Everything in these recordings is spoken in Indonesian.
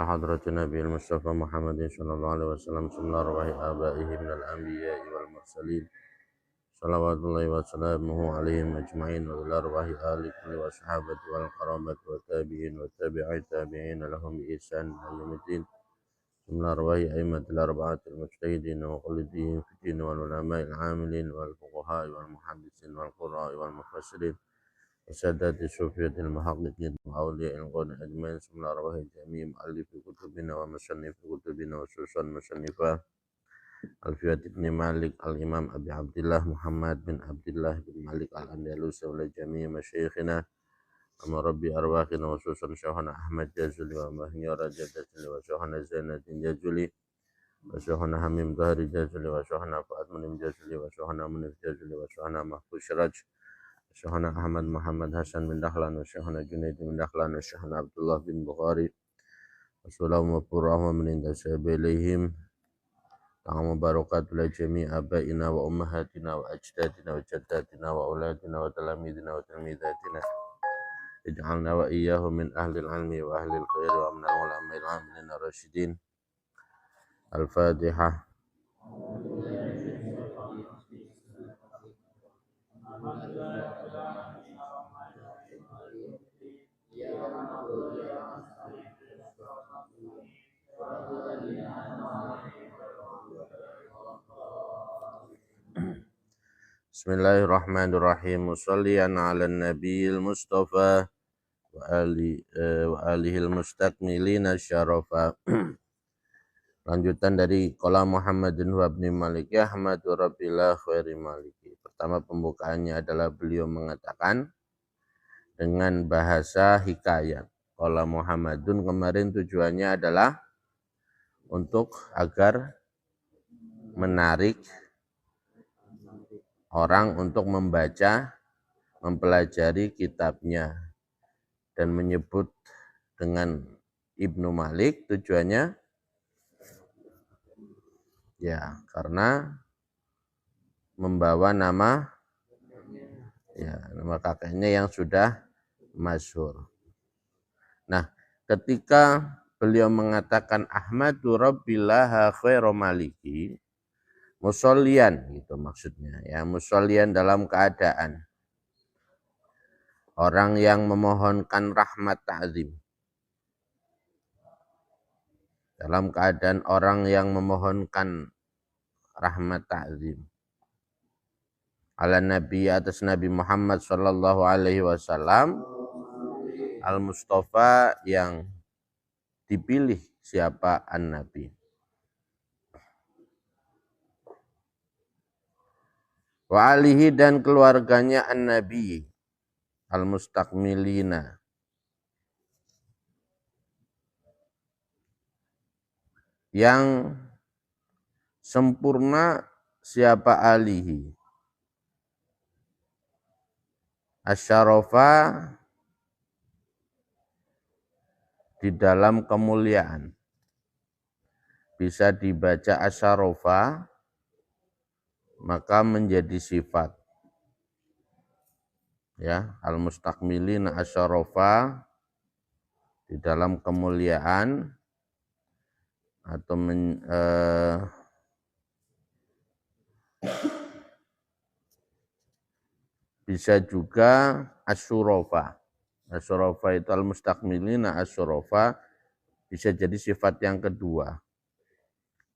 حضرة النبي المصطفى محمد صلى الله عليه وسلم ثم أرواح آبائه من الأنبياء والمرسلين صلوات الله وسلامه عليهم أجمعين وإلى أرواح آل كل وصحابة والقرابة والتابعين والتابعي التابعين لهم بإحسان إلى يوم الدين ثم أرواح أئمة الأربعة المجتهدين ومقلدين في الدين والعلماء العاملين والفقهاء والمحدثين والقراء والمفسرين وسادات الصوفية المحققين وأولياء القرن أجمعين ثم أرواح جميع مؤلفي كتبنا ومصنف كتبنا وخصوصا مصنفه Alfiyat ibn Malik al-Imam Abi Abdullah Muhammad bin Abdullah bin Malik al-Andalusi wa jami' masyayikhina amma rabbi arwahina wa susan syahana Ahmad Jazuli wa mahyara Jazuli wa syahana Zainadin Jazuli wa syahana Hamim Dhahri Jazuli wa syahana Fa'ad Munim Jazuli wa syahana Munif Jazuli wa syahana Mahfuz Syiraj wa syahana Ahmad Muhammad Hasan bin Dahlan wa syahana Junaid bin Dahlan wa syahana Abdullah bin Bukhari wa sallallahu wa menindah sahabat Ta'amu barakatul jami' abaina wa ummahatina wa ajdadina wa jaddatina wa auladina wa talamidina wa talmidatina ij'alna wa iyyahum min ahli al-ilmi wa ahli al-khair wa min al-ulama al-amilin ar-rasyidin. Al-Fatihah. Bismillahirrahmanirrahim. Shalliyan 'alan nabiyil mustafa wa alihil mustakmilina syarafa. Lanjutan dari qala Muhammadin wa ibn Malik Ahmadu rabbillah khairi maliki. Pertama pembukaannya adalah beliau mengatakan dengan bahasa hikayat. Qala Muhammadun kemarin tujuannya adalah untuk agar menarik orang untuk membaca, mempelajari kitabnya dan menyebut dengan Ibnu Malik tujuannya ya karena membawa nama kakeknya yang sudah masyhur. Nah, ketika beliau mengatakan Ahmadu rabbillaha khairu maliki musollian gitu maksudnya ya, musollian dalam keadaan orang yang memohonkan rahmat ta'zim, dalam keadaan orang yang memohonkan rahmat ta'zim ala nabi atas Nabi Muhammad sallallahu alaihi wasallam al-Mustafa yang dipilih siapa an-nabi. Wa alihi dan keluarganya an-nabi al-mustakmilina yang sempurna siapa alihi asyarafa di dalam kemuliaan, bisa dibaca asyarafa maka menjadi sifat ya, al-mustakmilina asyarafa di dalam kemuliaan atau bisa juga asyurafa. Asyurafa itu al-mustakmilina asyurafa bisa jadi sifat yang kedua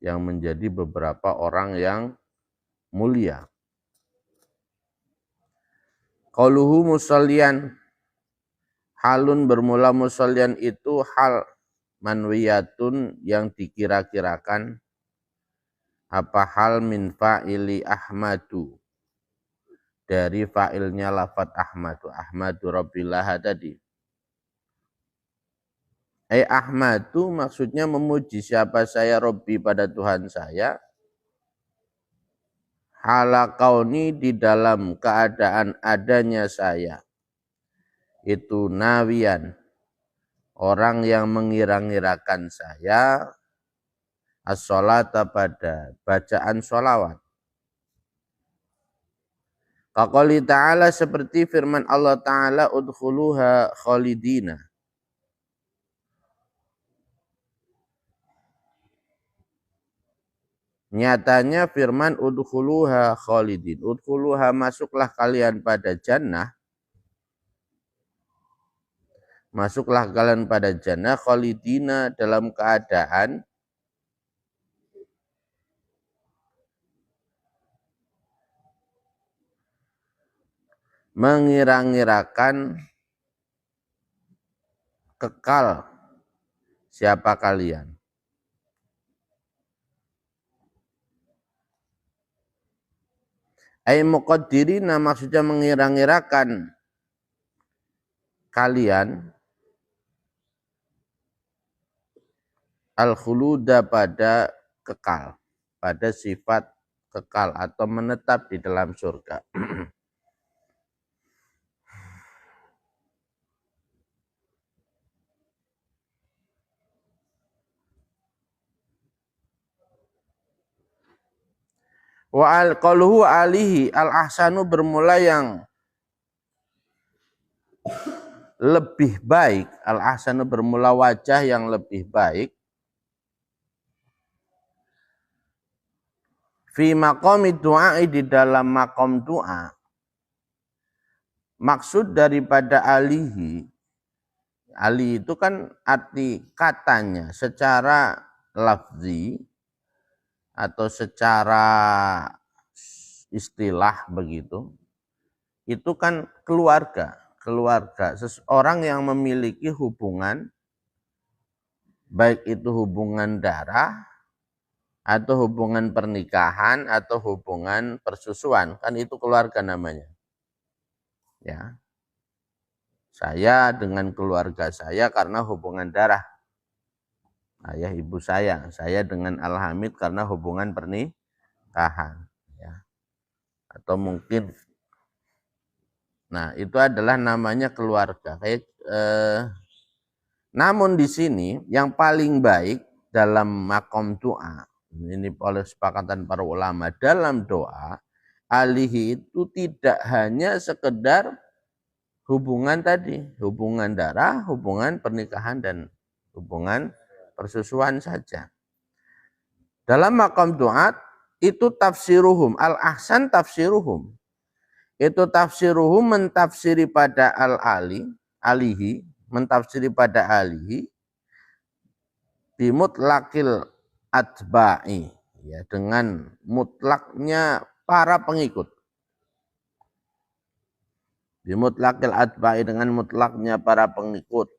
yang menjadi beberapa orang yang mulia. Qauluhu musallian, halun bermula musallian itu hal manwiyatun yang dikira-kirakan, apa hal min fa'ili Ahmadu, dari fa'ilnya lafad Ahmadu, Ahmadu rabbillah tadi. Ahmadu maksudnya memuji siapa saya Rabbi pada Tuhan saya, halakauni di dalam keadaan adanya saya, itu nawian, orang yang mengira-ngirakan saya, as-sholata pada bacaan sholawat. Qaqali ta'ala seperti firman Allah Ta'ala udkhuluha khalidina. Nyatanya firman udkhuluha khalidin. Udkhuluha, masuklah kalian pada jannah. Masuklah kalian pada jannah khalidina, dalam keadaan mengira-ngirakan kekal. Siapa kalian? Ai muqaddirina, maksudnya mengira-ngirakan kalian al-khuluda, pada kekal, pada sifat kekal atau menetap di dalam surga. Wa al-qaluhu alihi, al-ahsanu bermula yang lebih baik, al-ahsanu bermula wajah yang lebih baik, fi maqami du'a, di dalam makom doa. Maksud daripada alihi, ali itu kan arti katanya secara lafzi atau secara istilah begitu, itu kan keluarga. Seseorang yang memiliki hubungan, baik itu hubungan darah atau hubungan pernikahan atau hubungan persusuan, kan itu keluarga namanya. Ya. Saya dengan keluarga saya karena hubungan darah. Ayah ibu saya dengan Al-Hamid karena hubungan pernikahan, ya. Atau mungkin, nah itu adalah namanya keluarga. Namun di sini yang paling baik dalam makom doa, ini oleh sepakatan para ulama, dalam doa alihi itu tidak hanya sekedar hubungan tadi, hubungan darah, hubungan pernikahan dan hubungan persusuan saja. Dalam makam doa itu tafsiruhum, al-ahsan tafsiruhum. Itu tafsiruhum, mentafsiri pada alihi, mentafsiri pada alihi bimutlakil atba'i, ya, dengan mutlaknya para pengikut. Bimutlakil atba'i, dengan mutlaknya para pengikut.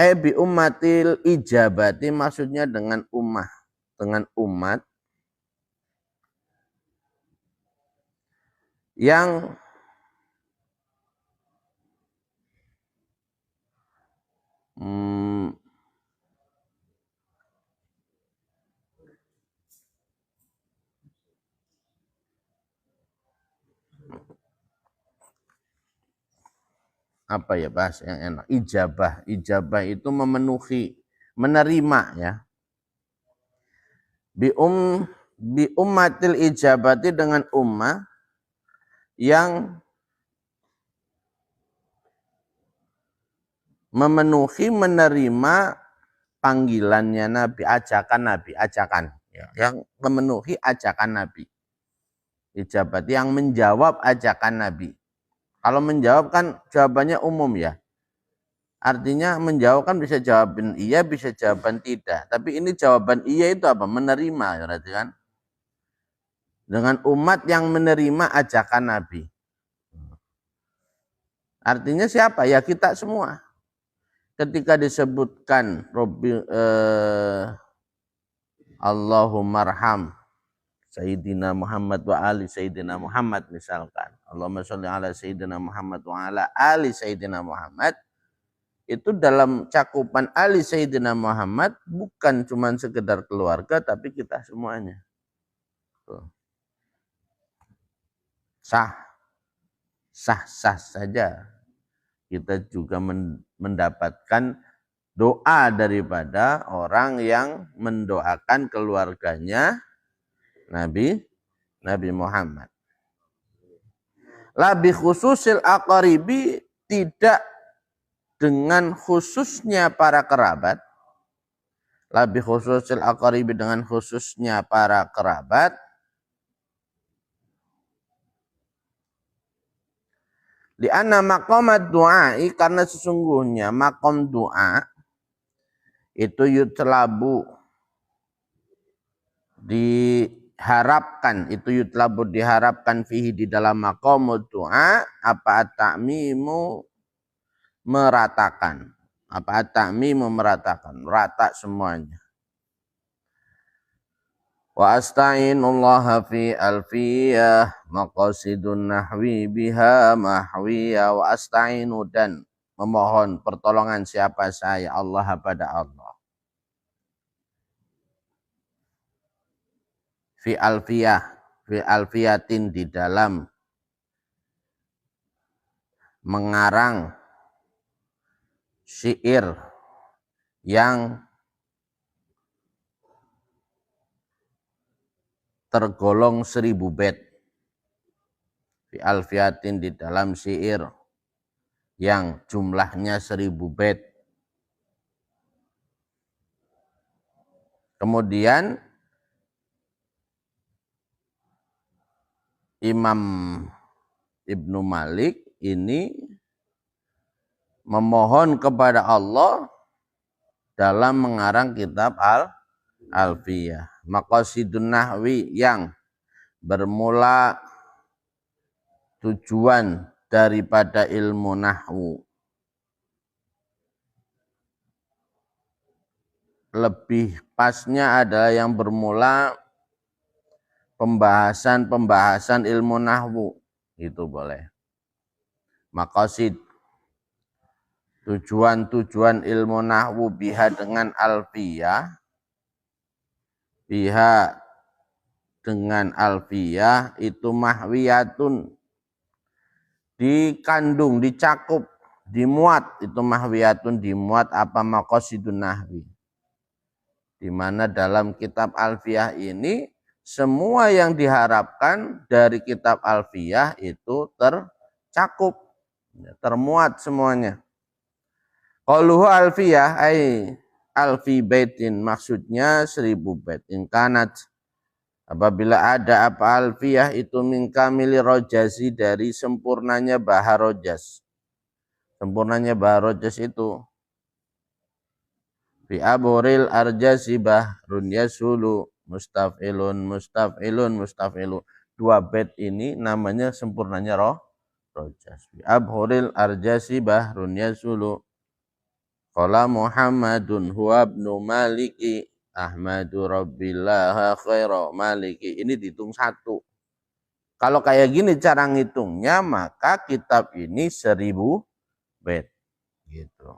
Bi ummatil ijabati, maksudnya dengan umat yang apa ya bahasa yang enak, ijabah itu memenuhi, menerima, ya. Bi ummatil ijabati, dengan ummah yang memenuhi, menerima panggilannya Nabi, ajakan, ya, yang memenuhi ajakan Nabi. Ijabat yang menjawab ajakan Nabi. Kalau menjawab kan jawabannya umum, ya. Artinya menjawab kan bisa jawaban iya, bisa jawaban tidak. Tapi ini jawaban iya itu apa? Menerima, berarti kan. Dengan umat yang menerima ajakan Nabi. Artinya siapa? Ya kita semua. Ketika disebutkan Allahumma arham Sayyidina Muhammad wa ali Sayyidina Muhammad, misalkan. Allahumma sholli ala Sayyidina Muhammad wa ala ali Sayyidina Muhammad. Itu dalam cakupan ali Sayyidina Muhammad bukan cuma sekedar keluarga, tapi kita semuanya. Tuh. Sah saja. Kita juga mendapatkan doa daripada orang yang mendoakan keluarganya Nabi Muhammad. Labi khususil aqaribi, tidak dengan khususnya para kerabat. Lebih khususil aqaribi dengan khususnya para kerabat. Lianna maqamat du'ai, karena sesungguhnya makom doa itu yutlabu diharapkan fihi di dalam maqamud doa apa at-ta'mimu meratakan. Apa at-ta'mimu meratakan, rata semuanya. Wa asta'inullaha fi alfiyah maqasidun nahwi biha mahwiyah. Wa asta'inu, dan memohon pertolongan siapa saya, Allah pada Allah. Fi alfiyatin di dalam mengarang syair yang tergolong 1000 bait. Fi alfiyatin di dalam syair yang jumlahnya 1000 bait. Kemudian Imam Ibnu Malik ini memohon kepada Allah dalam mengarang kitab Alfiyah. Maqasidun nahwi, yang bermula tujuan daripada ilmu nahwu. Lebih pasnya adalah yang bermula pembahasan ilmu nahwu. Itu boleh. Maqasid, tujuan ilmu nahwu, biha dengan alfiyah. Biha dengan alfiyah itu mahwiyatun, dikandung, dicakup, dimuat. Itu mahwiyatun, dimuat apa maqasidun nahwi. Di mana dalam kitab alfiyah ini semua yang diharapkan dari kitab alfiyah itu tercakup, termuat semuanya. Qauluhu alfiyah ay alfi baitin, maksudnya 1000 bait. In kanat, apabila ada apa alfiyah itu min kamili rojazi, dari sempurnanya bahar rojas. Sempurnanya bahar rojas itu fi aburil arjasi bahrun yasulu mustaf'ilun mustaf'ilun mustafilu. 2 bait ini namanya sempurnanya rojas. Fi aburil arjasi bahrun yasulu. Qala Muhammadun huwa ibnu Maliki Ahmadu Rabbillah khaira Maliki. Ini dihitung 1. Kalau kayak gini cara ngitungnya, maka kitab ini 1000 bait. Gitu.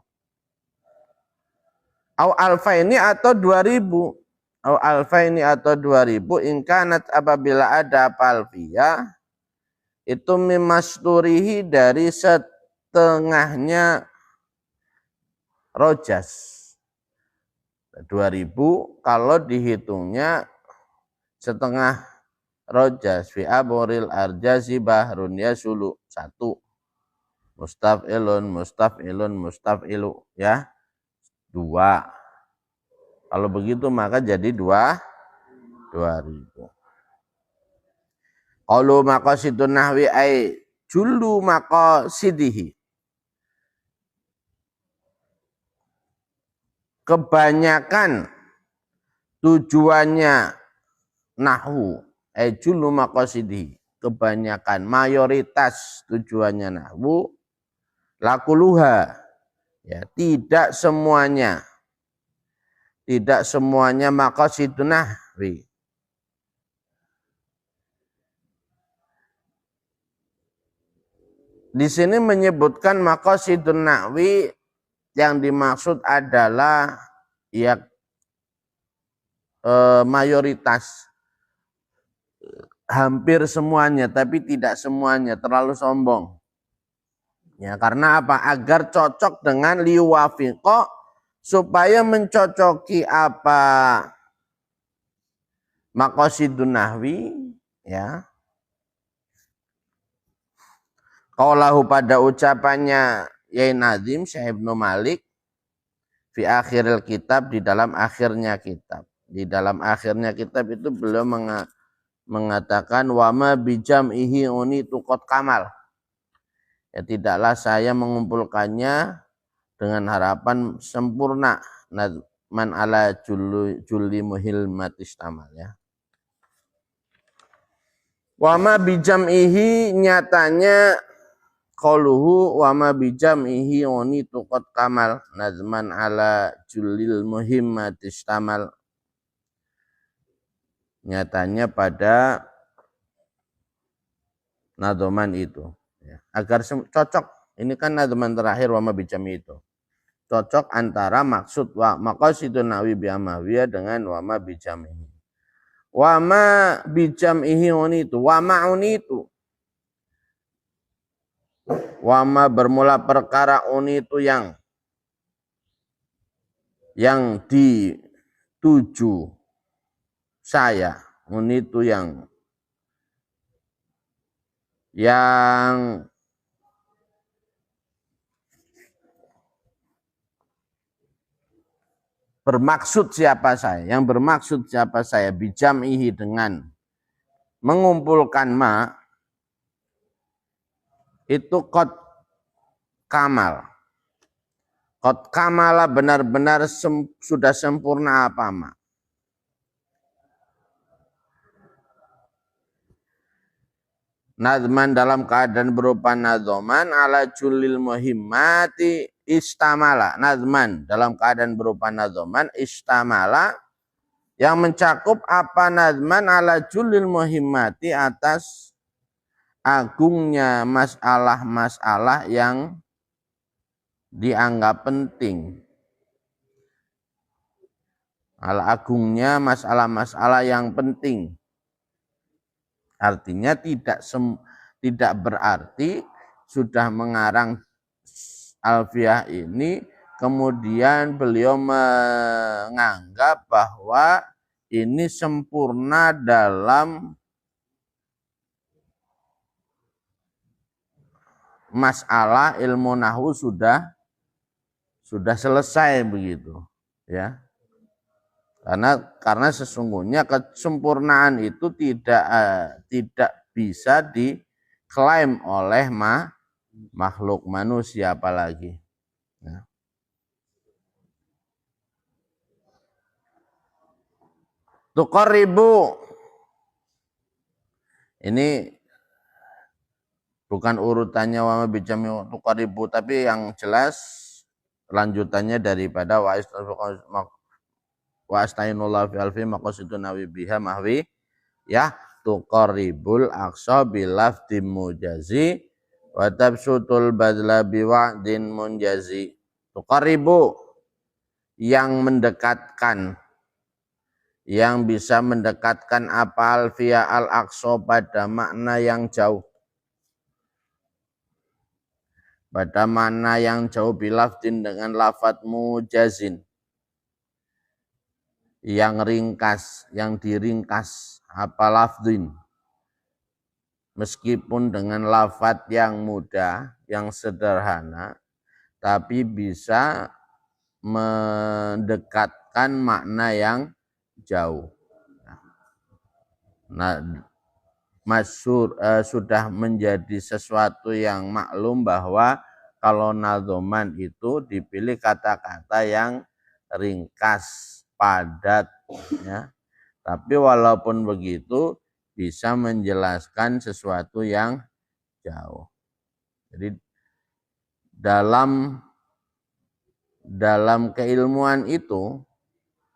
Au alfaini atau 2000. Au alfaini atau 2000 ingkanat, apabila ada alfiyah itu mimasturihi, dari setengahnya rojas. 2000 kalau dihitungnya setengah rojas. Fi aburil arjazi bahrun yasulu 1. Mustaf'ilun mustaf'ilun mustafilu, ya 2. Kalau begitu maka jadi 2000. Qalu maqasidun nahwi ay jullu maqasidihi, kebanyakan tujuannya nahwu. Jullu maqasidihi, kebanyakan, mayoritas tujuannya nahwu. Lakuluha, ya tidak semuanya. Tidak semuanya maqasidun nahwi. Di sini menyebutkan maqasidun nahwi, yang dimaksud adalah ya mayoritas, hampir semuanya, tapi tidak semuanya, terlalu sombong. Ya, karena apa? Agar cocok dengan liwafiqo, supaya mencocoki apa maqasidun nahwi, ya. Qaulahu, pada ucapannya Yai Nazim Syekh Ibnu Malik, fi akhiril kitab, di dalam akhirnya kitab. Di dalam akhirnya kitab itu beliau mengatakan wama bijam'ihi unitu qad kamal. Ya tidaklah saya mengumpulkannya dengan harapan sempurna. Man ala julli muhilmatis tamal ya. Wama bijam'ihi, nyatanya qauluhu wama bijam'ihi unitu qad kamal nazman ala jullil muhimmatis tamal. Nyatanya pada nadzoman itu ya. Agar cocok, ini kan nadzoman terakhir wama bijam'i itu cocok antara maksud wa maqasidun nawi bi amawiyah dengan wama bijam'ihi. Wama bijam'ihi unitu, wama unitu, wama bermula perkara unitu yang dituju saya, unitu yang bermaksud siapa saya, yang bermaksud siapa saya bijam'ihi dengan mengumpulkan ma itu qad kamal. Qad kamala, benar-benar sudah sempurna apa ma. Nazman dalam keadaan berupa nadzoman ala julil muhimmati istamala. Nazman dalam keadaan berupa nadzoman istamala yang mencakup apa nazman ala julil muhimmati atas agungnya masalah-masalah yang dianggap penting. Ala agungnya masalah-masalah yang penting. Artinya tidak berarti sudah mengarang Alfiyah ini kemudian beliau menganggap bahwa ini sempurna dalam masalah ilmu nahwu sudah selesai begitu ya. Karena sesungguhnya kesempurnaan itu tidak bisa diklaim oleh makhluk manusia apalagi. Ya. Tuqarribu, ini bukan urutannya wama bijami tuqarribu, tapi yang jelas lanjutannya daripada wa astainullah fi alfi maqasidun nawi biha mahwi ya tuqarribul aqsa bilafdim mujazi wa tabsutul badla biwa'din munjazi. Tuqarribu, yang mendekatkan, yang bisa mendekatkan apa alfiyah al-aqsa pada makna yang jauh, pada makna yang jauh bilafdin dengan lafadz mujazin, yang ringkas, yang diringkas, apa lafdin, meskipun dengan lafadz yang mudah, yang sederhana, tapi bisa mendekatkan makna yang jauh. Nah, masyhur sudah menjadi sesuatu yang maklum bahwa kalau nadzoman itu dipilih kata-kata yang ringkas, padat ya. Tapi walaupun begitu bisa menjelaskan sesuatu yang jauh. Jadi dalam keilmuan itu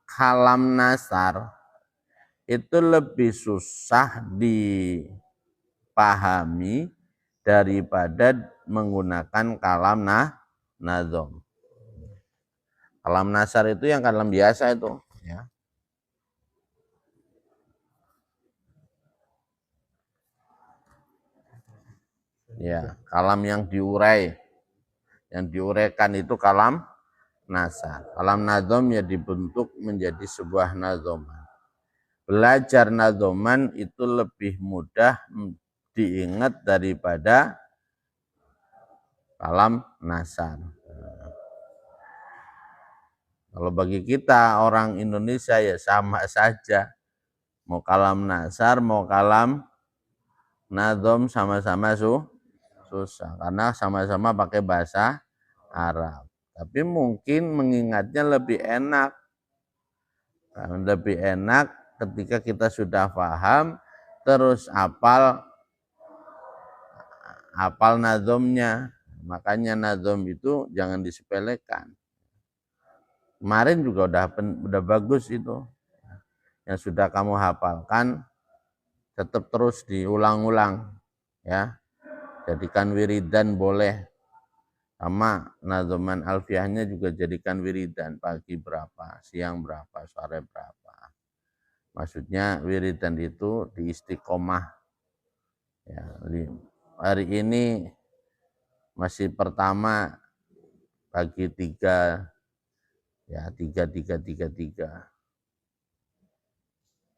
kalam nasar itu lebih susah dipahami daripada menggunakan kalam nadzom. Kalam nasar itu yang kalam biasa itu ya. Ya, kalam yang diurai. Yang diuraikan itu kalam nasar. Kalam nadzom ya dibentuk menjadi sebuah nadzoman. Belajar nadzoman itu lebih mudah diingat daripada kalam nasar. Kalau bagi kita orang Indonesia ya sama saja. Mau kalam nasar, mau kalam nadom sama-sama susah. Karena sama-sama pakai bahasa Arab. Tapi mungkin mengingatnya lebih enak. Lebih enak ketika kita sudah paham, terus hafal nadomnya. Makanya nadom itu jangan disepelekan. Kemarin juga udah bagus itu. Yang sudah kamu hafalkan, tetap terus diulang-ulang. Ya, jadikan wiridan boleh. Sama nazoman alfiahnya juga jadikan wiridan. Pagi berapa, siang berapa, sore berapa. Maksudnya wiridan itu di istiqomah. Ya, hari ini masih pertama pagi 3, ya 3.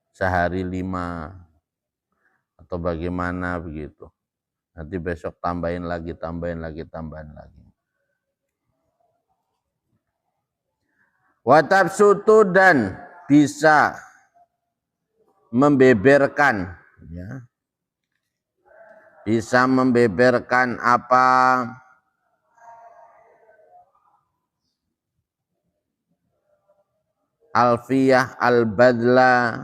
Sehari 5 atau bagaimana begitu. Nanti besok tambahin lagi. Watabsutu dan bisa membeberkan, ya. Bisa membeberkan apa alfiyah al-badla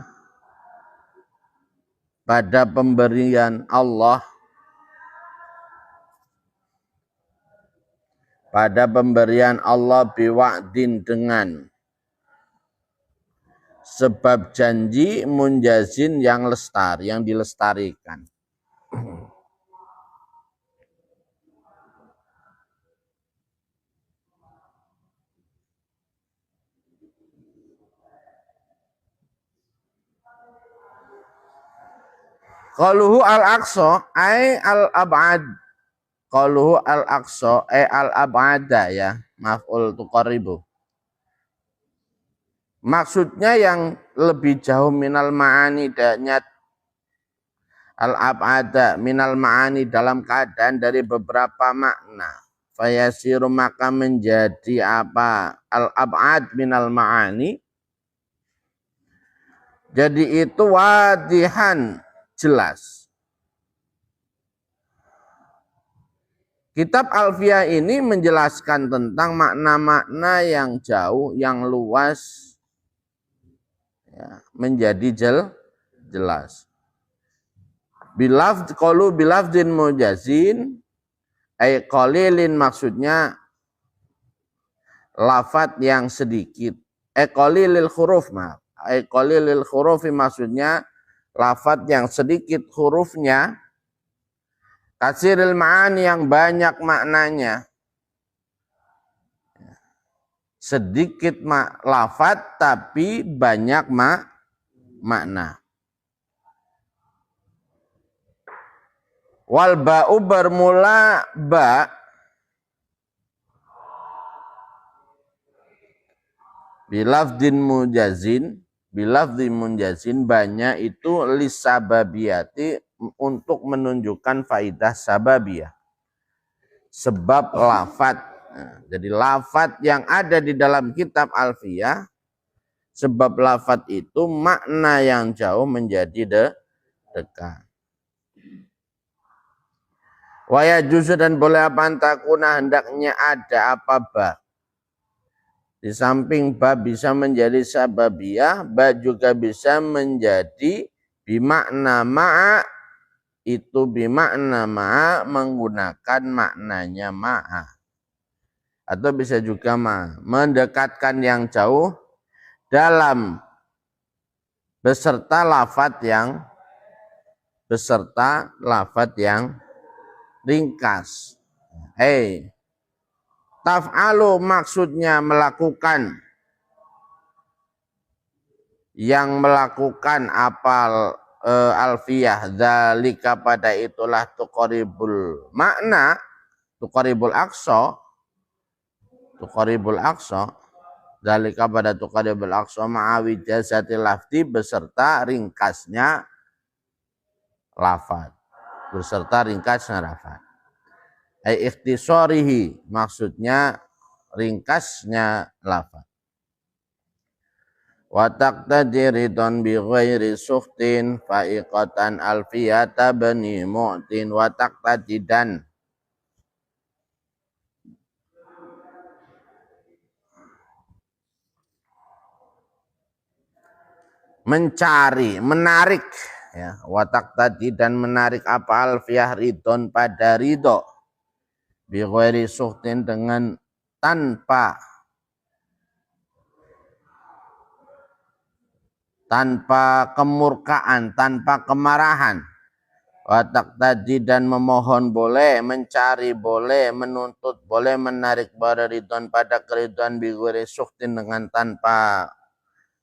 pada pemberian Allah, biwa'din dengan sebab janji munjazin yang lestari, yang dilestarikan. Qaluhu al-aqsa ay al-ab'ad. Qaluhu al-aqsa ay al-ab'ada, ya, maf'ul tuqaribu. Maksudnya yang lebih jauh minal ma'ani, danya al-ab'ada minal ma'ani dalam keadaan dari beberapa makna. Fayasiru maka menjadi apa? Al-ab'ad minal ma'ani. Jadi itu wadihan, jelas. Kitab Alfiyah ini menjelaskan tentang makna-makna yang jauh, yang luas, ya, menjadi jelas. Bilafdin mujazin, ay qalilin maksudnya lafat yang sedikit. Qalilil huruf, maaf. Qalilil hurufi maksudnya lafat yang sedikit hurufnya. Katsiril ma'ani yang banyak maknanya. Sedikit lafat tapi banyak makna. Wal ba'u bermula ba bilafdin munjazin banyak itu lisababiyati untuk menunjukkan faidah sababiyah. Sebab lafat. Nah, jadi lafat yang ada di dalam kitab Alfiyah, sebab lafat itu makna yang jauh menjadi dekat. Wa yajuzu dan boleh apa antakuna hendaknya ada apa ba. Di samping ba bisa menjadi sababiyah, ba juga bisa menjadi bimakna ma'a, itu bimakna ma'a menggunakan maknanya ma'a. Atau bisa juga mendekatkan yang jauh dalam beserta lafadz yang ringkas. Taf'alu maksudnya melakukan, yang melakukan apal alfiyah, dzalika pada itulah tuqaribul makna, tuqaribul aqsa, dzalika pada tuqaribul aqsa ma'awi jasati lafdi beserta ringkasnya lafaz, ikhtisarihi maksudnya ringkasnya lafaz. wa taqtadi ridon bi ghairi suhtin fa'iqatan alfiyata bani mu'tin wa taqtadi dan mencari, menarik ya, watak tadi dan menarik apa alfiyah ridon pada ridho bi ghairi suhtin dengan tanpa kemurkaan, tanpa kemarahan. Watak tadi dan memohon boleh, mencari boleh, menuntut boleh, menarik pada ridon pada keriduan bi ghairi suhtin dengan tanpa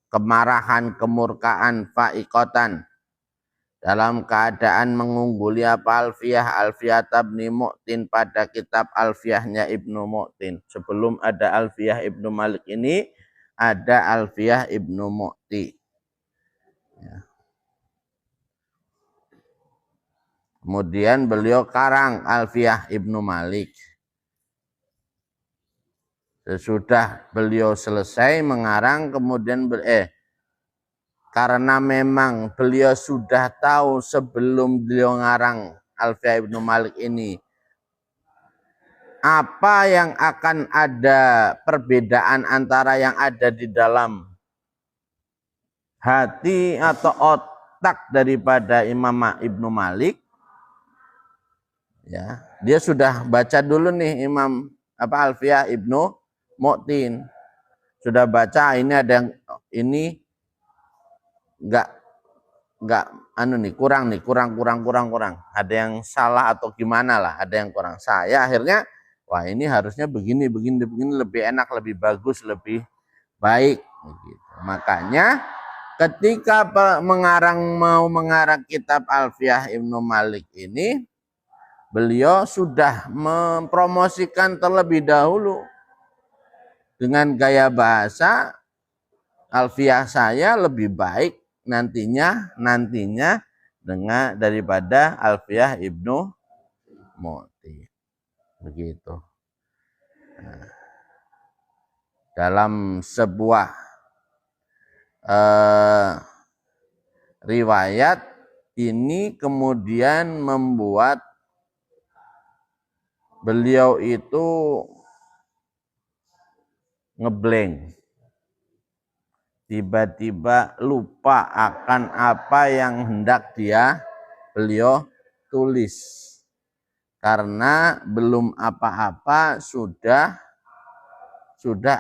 kemarahan, kemurkaan, fa'iqatan dalam keadaan mengungguli apa alfiyah Ibnu Mu'tin pada kitab alfiyahnya Ibnu Mu'tin. Sebelum ada alfiyah Ibnu Malik ini ada alfiyah Ibnu Mu'ti. Ya. Kemudian beliau karang alfiyah Ibnu Malik. Sesudah beliau selesai mengarang kemudian karena memang beliau sudah tahu sebelum beliau ngarang alfiyah Ibnu Malik ini apa yang akan ada perbedaan antara yang ada di dalam hati atau otak daripada Imam Ibnu Malik. Ya, dia sudah baca dulu nih Imam alfiyah Ibnu Mu'tin. Sudah baca ini ada yang ini enggak kurang. Ada yang salah atau gimana lah, ada yang kurang. Saya akhirnya wah ini harusnya begini lebih enak, lebih bagus, lebih baik gitu. Makanya ketika mau mengarang kitab Alfiyah Ibnu Malik ini, beliau sudah mempromosikan terlebih dahulu dengan gaya bahasa Alfiyah saya lebih baik nantinya dengan daripada Alfiyah Ibnu Mu'ti. Begitu. Nah, dalam sebuah riwayat ini kemudian membuat beliau itu ngeblank. Tiba-tiba lupa akan apa yang hendak beliau tulis. Karena belum apa-apa sudah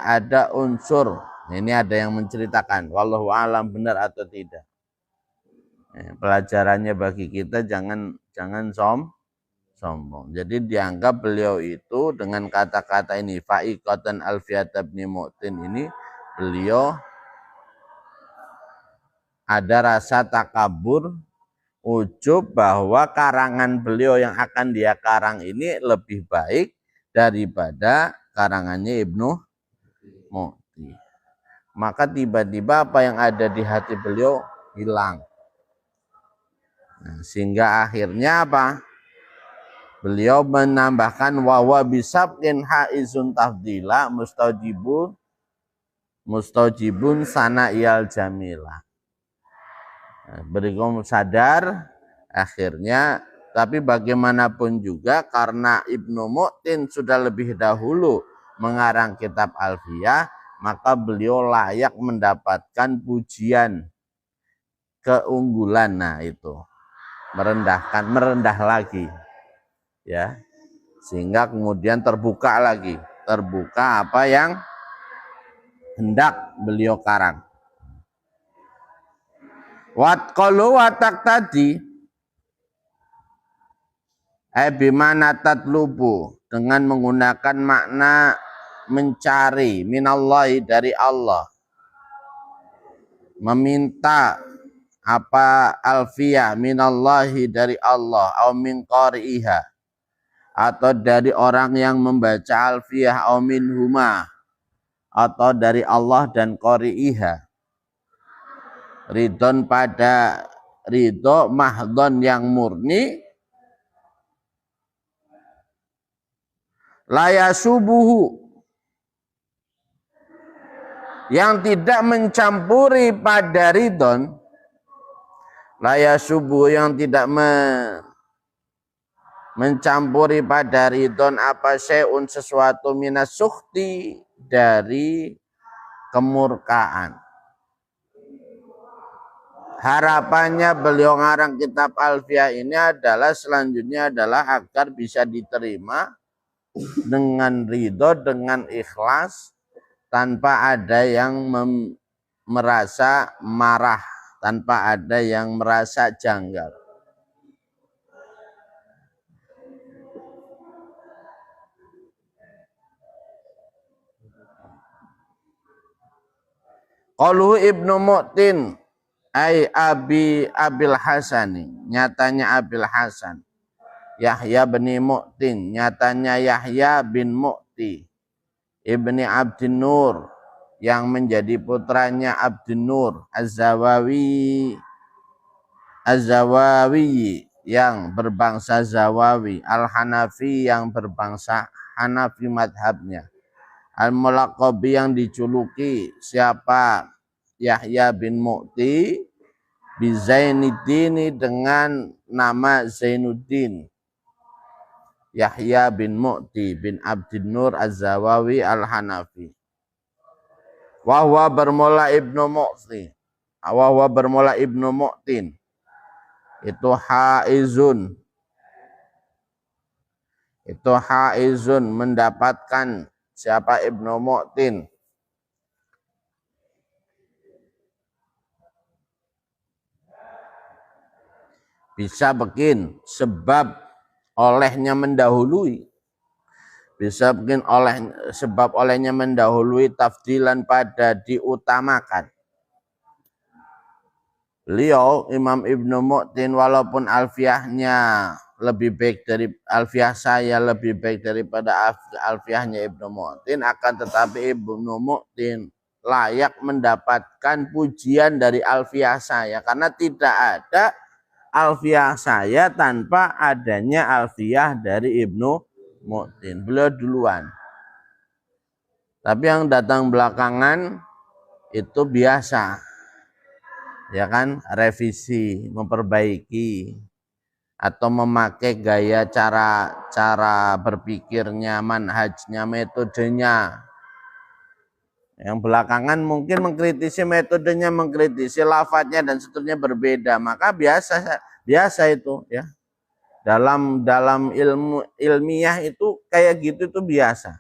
ada unsur. Ini ada yang menceritakan. Wallahu a'lam benar atau tidak. Pelajarannya bagi kita jangan sombong. Jadi dianggap beliau itu dengan kata-kata ini fa'iqatan alfiyat ibn Mu'tin ini beliau ada rasa takabur, ujub bahwa karangan beliau yang akan dia karang ini lebih baik daripada karangannya Ibnu Mu'ti. Maka tiba-tiba apa yang ada di hati beliau hilang. Nah, sehingga akhirnya apa? Beliau menambahkan wawa bisabkin haizun tafdila mustajibun sana iyal jamilah. Berikum sadar akhirnya, tapi bagaimanapun juga karena Ibnu Mu'tin sudah lebih dahulu mengarang kitab Alfiyah, maka beliau layak mendapatkan pujian keunggulan. Nah itu merendah lagi ya, sehingga kemudian terbuka apa yang hendak beliau karang. Watqalu watak tadi bimana tatlubu dengan menggunakan makna mencari minallahi dari Allah, meminta apa alfiyah minallahi dari Allah au min qari'iha atau dari orang yang membaca alfiyah au min huma atau dari Allah dan qari'iha. Ridon pada ridho mahdon yang murni, layasubuhu yang tidak mencampuri pada ridon, laya subuh yang tidak mencampuri pada ridon apa syai'un sesuatu minas sukhti dari kemurkaan. Harapannya beliau ngarang kitab Alfiyah ini adalah selanjutnya adalah agar bisa diterima dengan ridho, dengan ikhlas, tanpa ada yang merasa marah, tanpa ada yang merasa janggal. Qaluhu Ibnu Mu'tin ay Abil Hasani, nyatanya Abil Hasan. Yahya bin Mu'tin, nyatanya Yahya bin Mu'ti. Ibni Abdin Nur, yang menjadi putranya Abdin Nur. Az-Zawawi, yang berbangsa Zawawi. Al-Hanafi, yang berbangsa Hanafi madhabnya. Al-Mulaqabi, yang dijuluki siapa? Yahya bin Mu'ti Bizainuddin, dengan nama Zainuddin. Yahya bin Mu'ti bin Abdin Nur Az-Zawawi Al-Hanafi. Wahwa bermula Ibnu Mu'ti. Wahwa bermula Ibnu Mu'tin. Itu haizun. Itu haizun, mendapatkan siapa Ibnu Mu'tin. Bisa bikin sebab olehnya mendahului, bisa bikin sebab olehnya mendahului tafdilan pada diutamakan. Beliau Imam Ibnu Mu'tin walaupun alfiyahnya lebih baik dari alfiyah saya, lebih baik daripada alfiyahnya Ibnu Mu'tin, akan tetapi Ibnu Mu'tin layak mendapatkan pujian dari alfiyah saya karena tidak ada alfiyah saya tanpa adanya alfiyah dari Ibnu Mu'tin. Beliau duluan. Tapi yang datang belakangan itu biasa. Ya kan, revisi, memperbaiki atau memakai gaya cara berpikirnya, manhajnya, metodenya. Yang belakangan mungkin mengkritisi metodenya, mengkritisi lafadznya dan seterusnya berbeda, maka biasa itu ya. Dalam ilmu ilmiah itu kayak gitu itu biasa.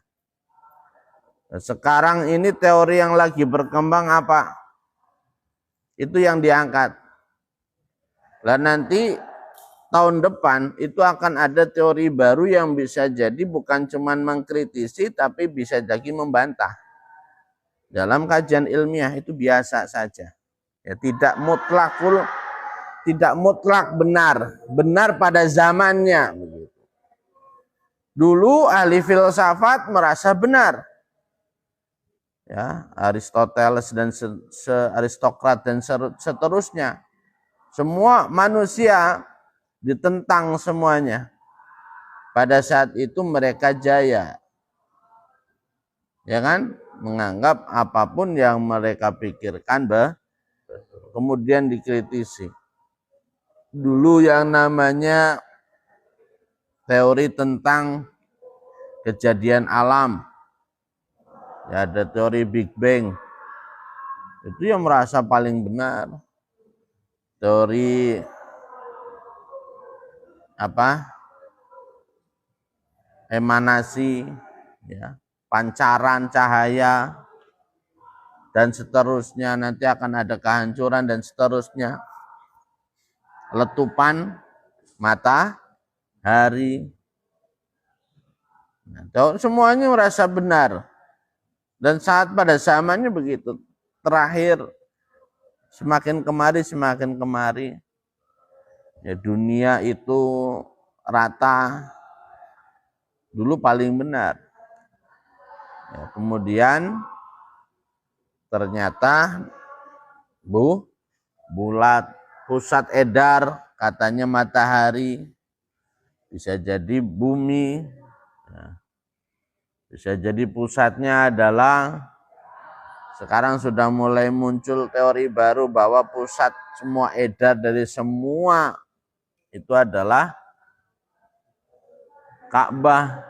Sekarang ini teori yang lagi berkembang apa? Itu yang diangkat. Dan nanti tahun depan itu akan ada teori baru yang bisa jadi bukan cuma mengkritisi tapi bisa jadi membantah. Dalam kajian ilmiah itu biasa saja. Ya, tidak mutlak benar pada zamannya. Dulu ahli filsafat merasa benar. Ya, Aristoteles dan Aristokrat dan seterusnya. Semua manusia ditentang semuanya. Pada saat itu mereka jaya. Ya kan? Menganggap apapun yang mereka pikirkan kemudian dikritisi. Dulu yang namanya teori tentang kejadian alam, ya ada teori Big Bang, itu yang merasa paling benar. Teori emanasi, ya, pancaran cahaya dan seterusnya, nanti akan ada kehancuran dan seterusnya, letupan matahari. Nah, semuanya merasa benar dan pada zamannya begitu. Terakhir semakin kemari ya, dunia itu rata. Dulu paling benar. Ya, kemudian ternyata bulat, pusat edar katanya matahari, bisa jadi bumi, ya. Bisa jadi pusatnya adalah Sekarang sudah mulai muncul teori baru bahwa pusat semua edar dari semua itu adalah Ka'bah.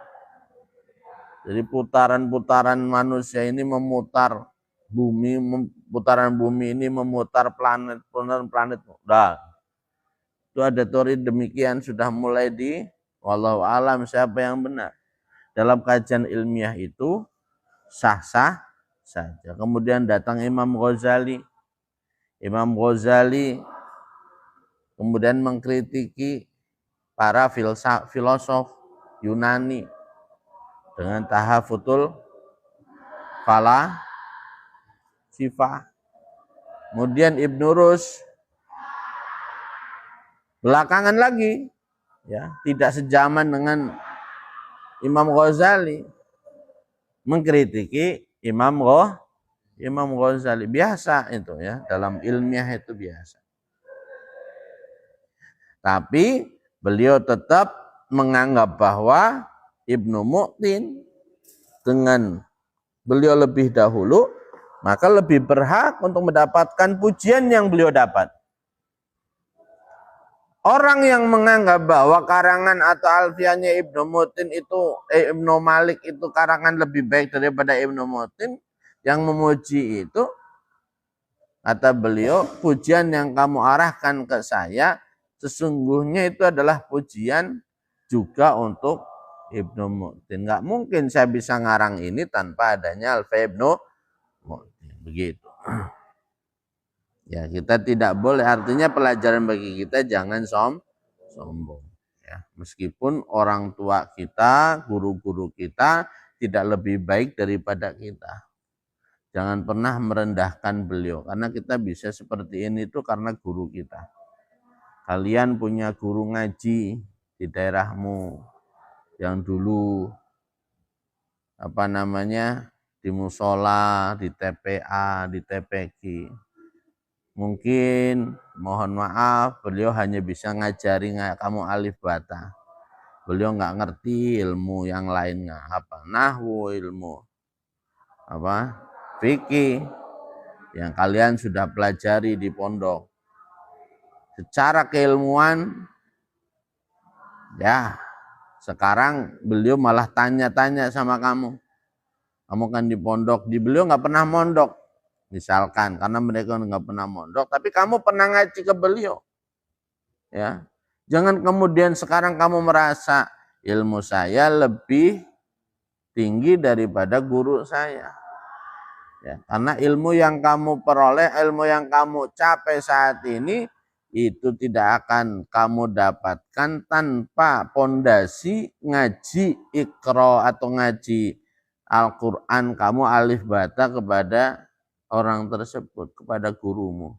Jadi putaran-putaran manusia ini memutar bumi, putaran bumi ini memutar planet. Nah, itu ada teori demikian sudah mulai wallahu alam siapa yang benar. Dalam kajian ilmiah itu sah-sah saja. Kemudian datang Imam Ghazali. Imam Ghazali kemudian mengkritiki para filosof Yunani dengan tahafutul falasifah. Kemudian Ibnu Rus belakangan lagi, ya, tidak sejaman dengan Imam Ghazali, mengkritiki Imam Ghazali. Biasa itu, ya, dalam ilmiah itu biasa. Tapi beliau tetap menganggap bahwa Ibnu Mu'tin dengan beliau lebih dahulu, maka lebih berhak untuk mendapatkan pujian yang beliau dapat. Orang yang menganggap bahwa karangan atau alfiahnya Ibnu Mu'tin itu, Ibnu Malik itu karangan lebih baik daripada Ibnu Mu'tin, yang memuji itu, kata beliau, pujian yang kamu arahkan ke saya, sesungguhnya itu adalah pujian juga untuk Ibnu Mu'tin. Nggak mungkin saya bisa ngarang ini tanpa adanya alfiah Ibnu Mu'tin. Begitu. Ya, kita tidak boleh, artinya pelajaran bagi kita jangan sombong. Ya, meskipun orang tua kita, guru-guru kita tidak lebih baik daripada kita. Jangan pernah merendahkan beliau, karena kita bisa seperti ini itu karena guru kita. Kalian punya guru ngaji di daerahmu yang dulu di musola, di TPA, di TPQ. Mungkin mohon maaf beliau hanya bisa ngajari kamu alif bata. Beliau nggak ngerti ilmu yang lainnya, nahwu, ilmu fikih yang kalian sudah pelajari di pondok. Secara keilmuan, ya, sekarang beliau malah tanya-tanya sama kamu. Kamu kan di pondok, di beliau nggak pernah mondok. Misalkan, karena mereka nggak pernah mondok, tapi kamu pernah ngaji ke beliau. Ya, jangan kemudian sekarang kamu merasa ilmu saya lebih tinggi daripada guru saya. Ya, karena ilmu yang kamu peroleh, ilmu yang kamu capai saat ini, itu tidak akan kamu dapatkan tanpa pondasi ngaji Iqra atau ngaji Al-Quran, kamu alif bata kepada orang tersebut, kepada gurumu.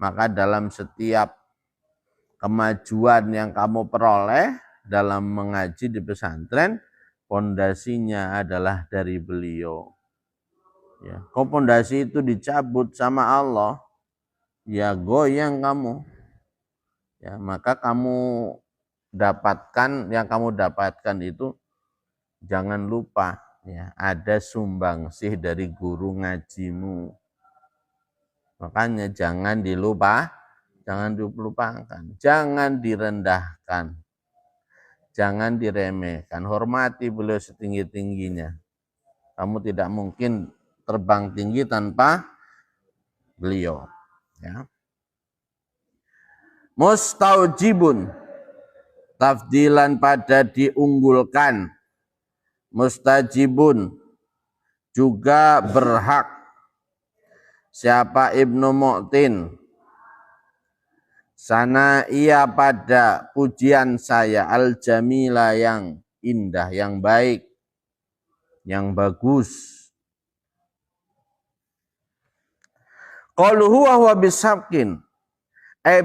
Maka dalam setiap kemajuan yang kamu peroleh dalam mengaji di pesantren, pondasinya adalah dari beliau. Ya, kalau pondasi itu dicabut sama Allah, ya goyang kamu. Ya, maka kamu yang kamu dapatkan itu jangan lupa, ya, ada sumbangsih dari guru ngajimu. Makanya jangan dilupakan, jangan direndahkan, jangan diremehkan. Hormati beliau setinggi-tingginya. Kamu tidak mungkin terbang tinggi tanpa beliau. Ya. Mustaujibun, tafdilan pada diunggulkan. Mustajibun, juga berhak. Siapa Ibnu Mu'tin? Sana ia pada pujian saya al-jamila, yang indah, yang baik, yang bagus. Qalu huwa bisabqin,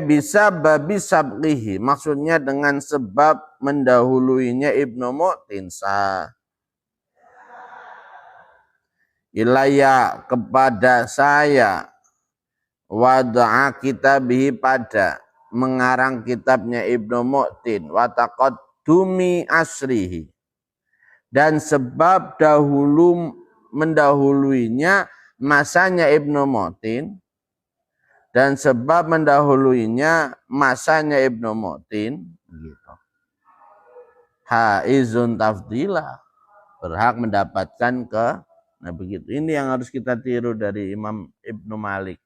bisa babi sabqihi, maksudnya dengan sebab mendahuluinya Ibnu Mu'tin ilaya kepada saya, wada'a kitabihi pada mengarang kitabnya Ibnu Mu'tin, wa taqaddumi asrihi, dan sebab mendahuluinya masanya Ibnu Mu'tin dan sebab mendahuluinya masanya Ibnu Mu'tin gitu. Haizun tafdila, berhak mendapatkan ke nah begitu. Ini yang harus kita tiru dari Imam Ibnu Malik.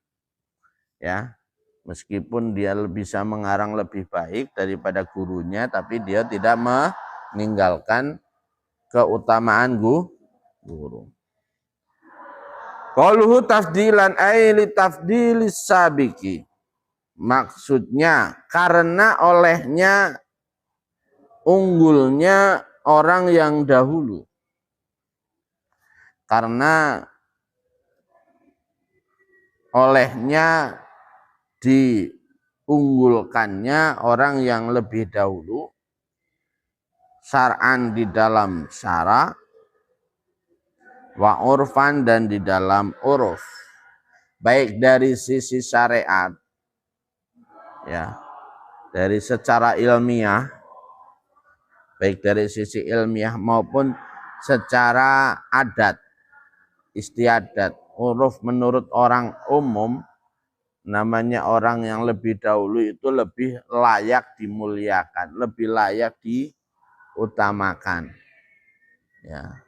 Ya. Meskipun dia bisa mengarang lebih baik daripada gurunya, tapi dia tidak meninggalkan keutamaan guru. Qaluhu tafdilan ay li tafdilis sabiki. Maksudnya karena olehnya unggulnya orang yang dahulu. Karena olehnya diunggulkannya orang yang lebih dahulu syar'an di dalam syara wa urfan dan di dalam uruf, baik dari sisi syariat ya, dari secara ilmiah, baik dari sisi ilmiah maupun secara adat istiadat. Uruf menurut orang umum, namanya orang yang lebih dahulu itu lebih layak dimuliakan, lebih layak diutamakan. Ya.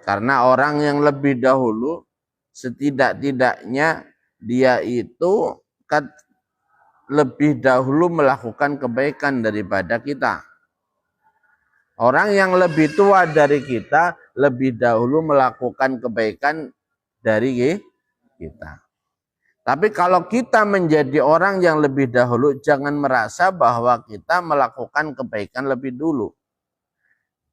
Karena orang yang lebih dahulu setidak-tidaknya dia itu lebih dahulu melakukan kebaikan daripada kita. Orang yang lebih tua dari kita lebih dahulu melakukan kebaikan dari kita. Tapi kalau kita menjadi orang yang lebih dahulu, jangan merasa bahwa kita melakukan kebaikan lebih dulu.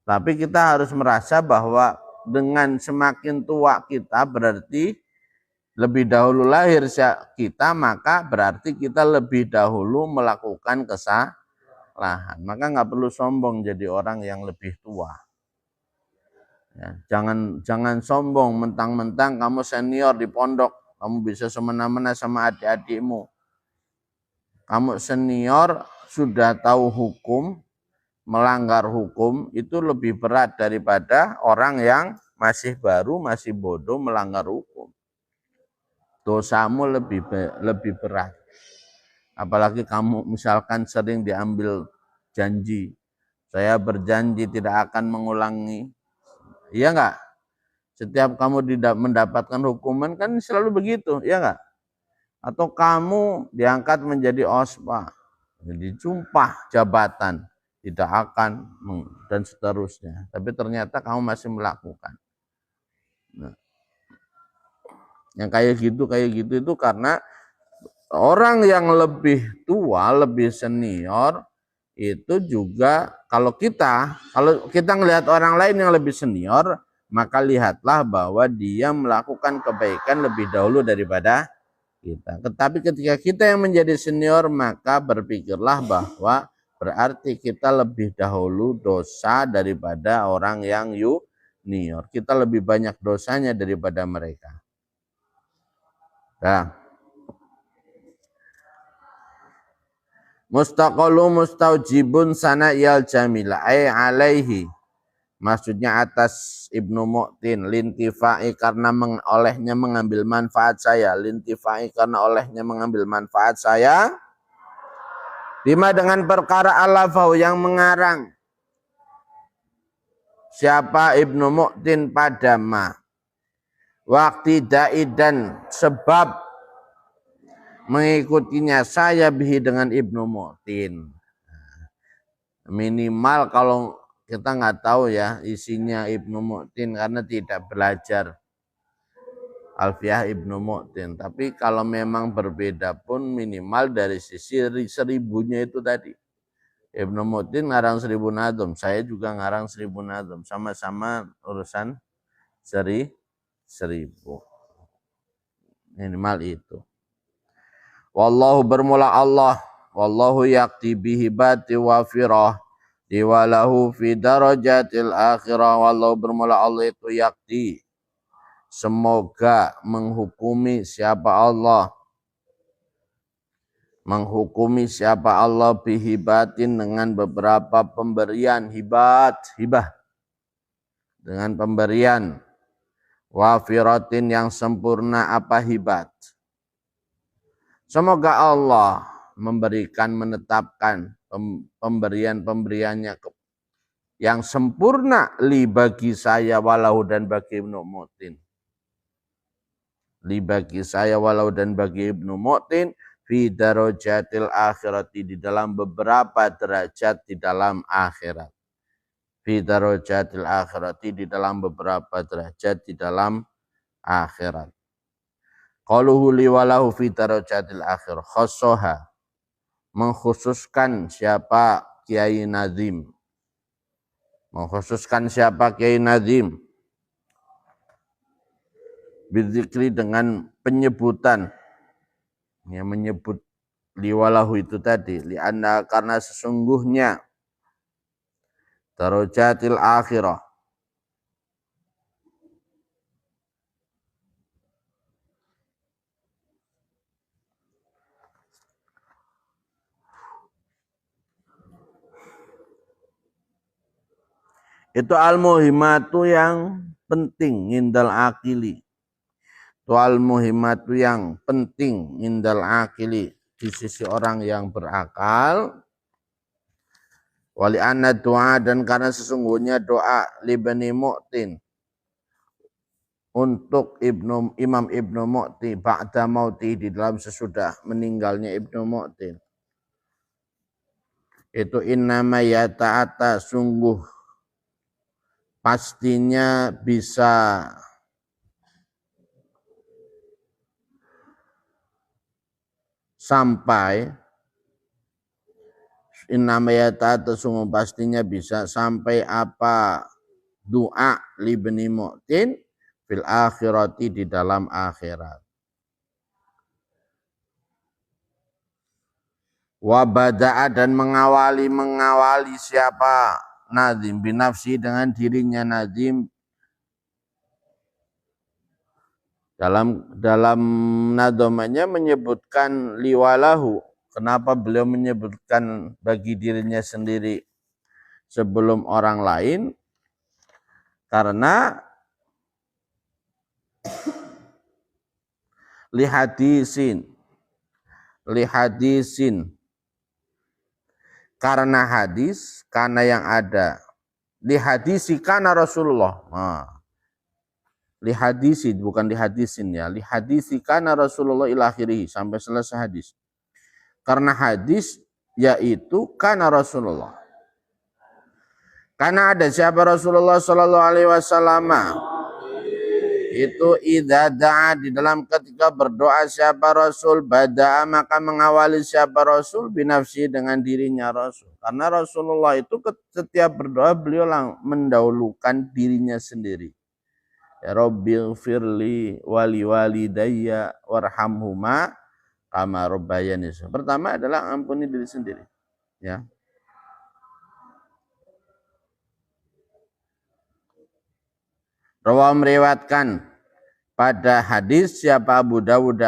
Tapi kita harus merasa bahwa dengan semakin tua kita berarti lebih dahulu lahir kita, maka berarti kita lebih dahulu melakukan kesalahan. Maka nggak perlu sombong jadi orang yang lebih tua. Ya, jangan sombong mentang-mentang kamu senior di pondok. Kamu bisa semena-mena sama adik-adikmu. Kamu senior, sudah tahu hukum, melanggar hukum, itu lebih berat daripada orang yang masih baru, masih bodoh, melanggar hukum. Dosamu lebih berat. Apalagi kamu misalkan sering diambil janji. Saya berjanji tidak akan mengulangi. Iya enggak? Setiap kamu tidak mendapatkan hukuman kan selalu begitu, ya enggak? Atau kamu diangkat menjadi ospa, jadi sumpah jabatan, tidak akan dan seterusnya. Tapi ternyata kamu masih melakukan. Nah, yang kayak gitu itu karena orang yang lebih tua, lebih senior itu juga kalau kita ngelihat orang lain yang lebih senior, maka lihatlah bahwa dia melakukan kebaikan lebih dahulu daripada kita. Tetapi ketika kita yang menjadi senior, maka berpikirlah bahwa berarti kita lebih dahulu dosa daripada orang yang junior. Kita lebih banyak dosanya daripada mereka. Nah. Mustaqalu mustaujibun sana'iyal jamila ay alaihi. Maksudnya atas Ibnu Mu'tin, lintifai karena olehnya mengambil manfaat saya, lintifai karena olehnya mengambil manfaat saya, bima dengan perkara alafahu yang mengarang siapa Ibnu Mu'tin pada ma, waktu da'i dan sebab mengikutinya saya bihi dengan Ibnu Mu'tin. Minimal kalau kita nggak tahu ya isinya Ibnu Mu'tin karena tidak belajar Alfiyah Ibnu Mu'tin. Tapi kalau memang berbeda pun minimal dari sisi seribunya itu tadi. Ibnu Mu'tin ngarang 1000 nadum, saya juga ngarang 1000 nadum, sama-sama urusan 1000. Minimal itu. Wallahu bermula Allah, wallahu yakti bihibati wa firah diwalahu fi darajatil akhirah. Wallahu bermula Allah itu yakti, semoga menghukumi siapa Allah, bihibatin dengan beberapa pemberian, hibah dengan pemberian, wafiratin yang sempurna apa hibat. Semoga Allah menetapkan pemberian-pemberiannya yang sempurna li bagi saya walau dan bagi Ibnu Mu'tin. Li bagi saya walau dan bagi Ibnu Mu'tin fi darajatil akhirati di dalam beberapa derajat di dalam akhirat. Fi darajatil akhirati di dalam beberapa derajat di dalam akhirat. Qaluhu li walahu fi darajatil akhir khassaha, mengkhususkan siapa Kiai Nazim. Mengkhususkan siapa Kiai Nazim. Bidzikri dengan penyebutan. Yang menyebut li walahu itu tadi. Lianna karena sesungguhnya darajatil akhirah. Itu al-muhimmatu yang penting indal akili. Itu al-muhimmatu yang penting indal akili di sisi orang yang berakal. Wali anna doa dan karena sesungguhnya doa li Bani Mu'tin untuk Imam Ibnu Mu'ti ba'da mauti di dalam sesudah meninggalnya Ibnu Mu'tin. Itu innama yata'ata sungguh pastinya bisa sampai innama yata'ata sungguh pastinya bisa sampai apa doa li Bani Mu'tin fil akhirati di dalam akhirat. Wa bada'a dan mengawali siapa Nazim binafsi dengan dirinya Nazim dalam nadomanya menyebutkan liwalahu. Kenapa beliau menyebutkan bagi dirinya sendiri sebelum orang lain? Karena lihadisin karena hadis, karena yang ada lihadisi karena Rasulullah. Lihadisi bukan lihadisin ya, lihadisi karena Rasulullah ila akhirih sampai selesai hadis. Karena hadis yaitu karena Rasulullah. Karena ada siapa Rasulullah sallallahu alaihi wasallam itu idza da'a di dalam ketika berdoa siapa Rasul bada'a maka mengawali siapa Rasul binafsi dengan dirinya Rasul. Karena Rasulullah itu setiap berdoa beliau mendahulukan dirinya sendiri. Ya Rabbighfirli wali walidayya warhamhuma kama rabbayani. Pertama adalah ampuni diri sendiri. Ya. Rawa meriwayatkan pada hadis siapa Abu Dawud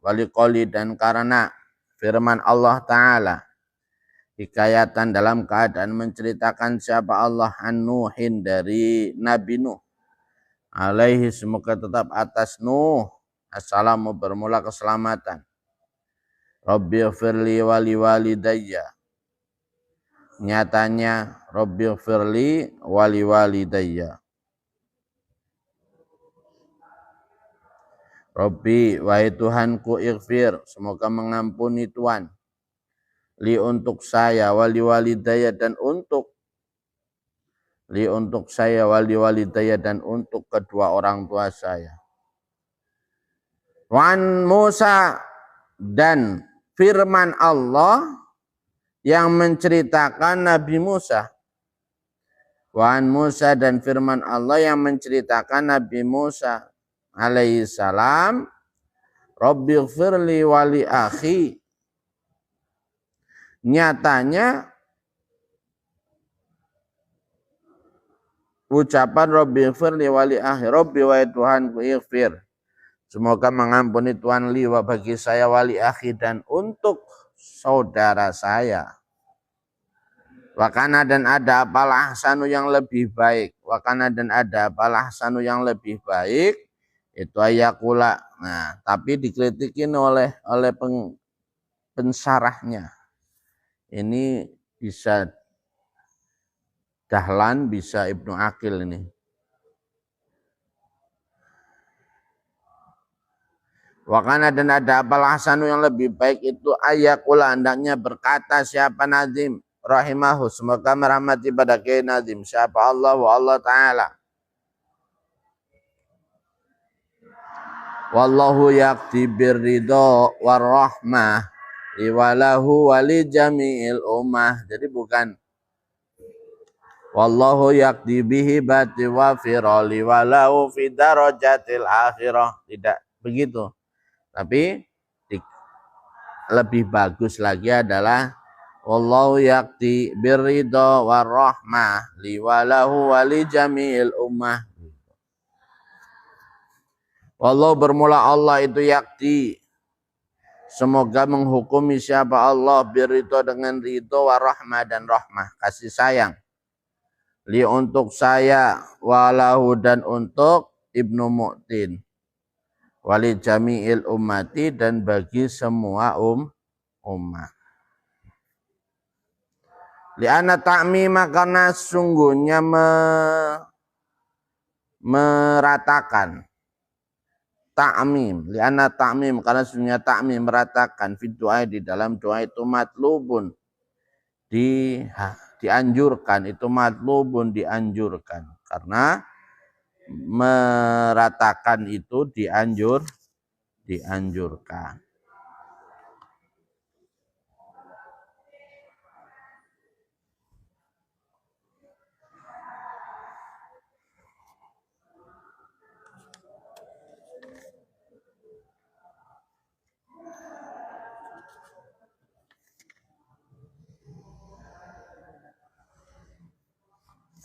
wali qoli dan karena firman Allah Ta'ala hikayatan dalam keadaan menceritakan siapa Allah an-Nuhin dari Nabi Nuh alaihi semoga tetap atas Nuh assalamu bermula keselamatan. Rabbighfirli wali walidayya, nyatanya Rabbighfirli wali walidayya. Rabbi, wahai Tuhanku, ighfir, semoga mengampuni Tuhan. Li untuk saya, wali walidayya dan untuk kedua orang tua saya. Wan Musa dan firman Allah yang menceritakan Nabi Musa. Wan Musa dan firman Allah yang menceritakan Nabi Musa alaihi salam, Rabbighfirli wali akhi. Nyatanya ucapan Rabbighfirli wali akhi, Rabbi wahai Tuhanku ighfir, semoga mengampuni Tuhan li wa bagi saya wali akhi dan untuk saudara saya. Wakana dan ada apalah ahsanu yang lebih baik. Wakana dan ada apalah sanu yang lebih baik itu ayakula. Nah, tapi dikritikin oleh pensarahnya. Ini bisa Dahlan, bisa Ibnu Aqil ini. Wakana dan ada apalah sanu yang lebih baik itu ayakula, hendaknya berkata siapa Nazim rahimahu, semoga merahmati pada Kiai Nazim, siapa Allah wa Allah Ta'ala. Wallahu yakti birridho warahmah liwalahu wali jami'il ummah. Jadi bukan wallahu yakti bihi bati wa firali walahu fi darajatil akhirah. Tidak begitu. Tapi lebih bagus lagi adalah wallahu yakti birridho warahmah liwalahu wali jami'il ummah. Wallahu bermula Allah itu yakti, semoga menghukumi siapa Allah birridho dengan ridho warahmah dan rahmah, kasih sayang. Li untuk saya, walahu dan untuk Ibnu Mu'tin, wali jami'il ummati dan bagi semua umat. Li'anna ta'mima karena sungguhnya meratakan. Ta'mim, li'anna ta'mim karena sungguhnya ta'mim meratakan fit doa di dalam doa itu matlubun dianjurkan, itu matlubun dianjurkan, karena meratakan itu dianjurkan.